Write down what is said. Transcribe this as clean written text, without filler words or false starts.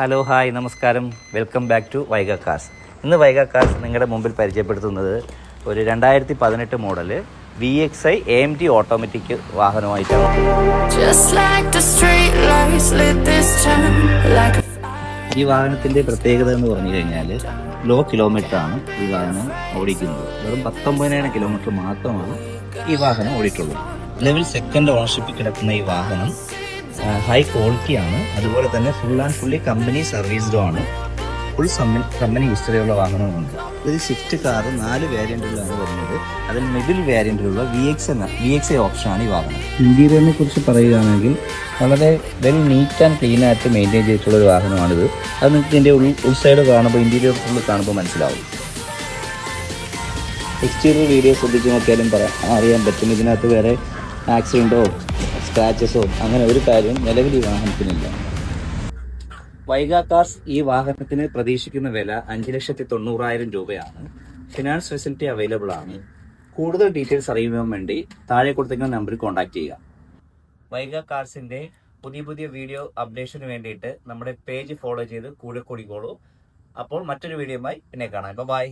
Hello hi നമസ്കാരം, welcome back to Vaiga cars. ഇന്ന് Vaiga cars നിങ്ങളുടെ മുമ്പിൽ പരിചയപ്പെടുത്തുന്നത് ഒരു 2018 മോഡൽ VXi AMT ഓട്ടോമാറ്റിക് വാഹനമായിട്ടാണ്. ഈ വാഹനത്തിൻ്റെ പ്രത്യേകത എന്ന് പറഞ്ഞു കഴിഞ്ഞാൽ ലോ കിലോമീറ്റർ ആണ് ഈ വാഹനം ഓടിക്കുന്നത്. വെറും 19,000 കിലോമീറ്റർ മാത്രമാണ് ഈ വാഹനം ഓടിയിട്ടുള്ളത്. നിലവിൽ സെക്കൻഡ് ഓണർഷിപ്പിൽ കിടക്കുന്ന ഈ വാഹനം ഹൈ ക്വാളിറ്റിയാണ്. അതുപോലെ തന്നെ ഫുള്ളി കമ്പനി സർവീസ്ഡും ആണ്. ഫുൾ കമ്പനി ഹിസ്റ്ററിയുള്ള വാഹനമുണ്ട്. ഇത് സ്വിഫ്റ്റ് കാർ 4 വേരിയൻറ്റുകളാണ് വരുന്നത്. അതിൽ മിഡിൽ വേരിയൻറ്റിലുള്ള VXi ഓപ്ഷനാണ് ഈ വാഹനം. ഇന്റീരിയറിനെ കുറിച്ച് പറയുകയാണെങ്കിൽ വളരെ വെൽ നീറ്റ് ആൻഡ് ക്ലീൻ ആയിട്ട് മെയിൻറ്റെയിൻ ചെയ്തിട്ടുള്ള ഒരു വാഹനമാണിത്. അത് നിങ്ങൾക്ക് ഇതിൻ്റെ ഉൾസൈഡ് കാണുമ്പോൾ ഇന്റീരിയർ ഫുള്ള് കാണുമ്പോൾ മനസ്സിലാവും. എക്സ്റ്റീരിയർ വീഡിയോ ശ്രദ്ധിച്ച് നോക്കിയാലും അറിയാൻ പറ്റും ഇതിനകത്ത് വേറെ ആക്സിഡൻറ്റോ സ്ക്രാച്ചസോ അങ്ങനെ ഒരു കാര്യം നിലവിൽ ഈ വാഹനത്തിനില്ല. വൈഗ കാർസ് ഈ വാഹനത്തിന് പ്രതീക്ഷിക്കുന്ന വില 5,90,000 രൂപയാണ്. ഫിനാൻസ് ഫെസിലിറ്റി അവൈലബിൾ ആണ്. കൂടുതൽ ഡീറ്റെയിൽസ് അറിയുവാൻ വേണ്ടി താഴെ കൊടുത്തിരിക്കുന്ന നമ്പറിൽ കോൺടാക്ട് ചെയ്യുക. വൈഗ കാർസിന്റെ പുതിയ വീഡിയോ അപ്ഡേഷന് വേണ്ടിയിട്ട് നമ്മുടെ പേജ് ഫോളോ ചെയ്ത് കൂടെ കൂടിക്കോളൂ. അപ്പോൾ മറ്റൊരു വീഡിയോയുമായി പിന്നെ കാണാം. ബൈ.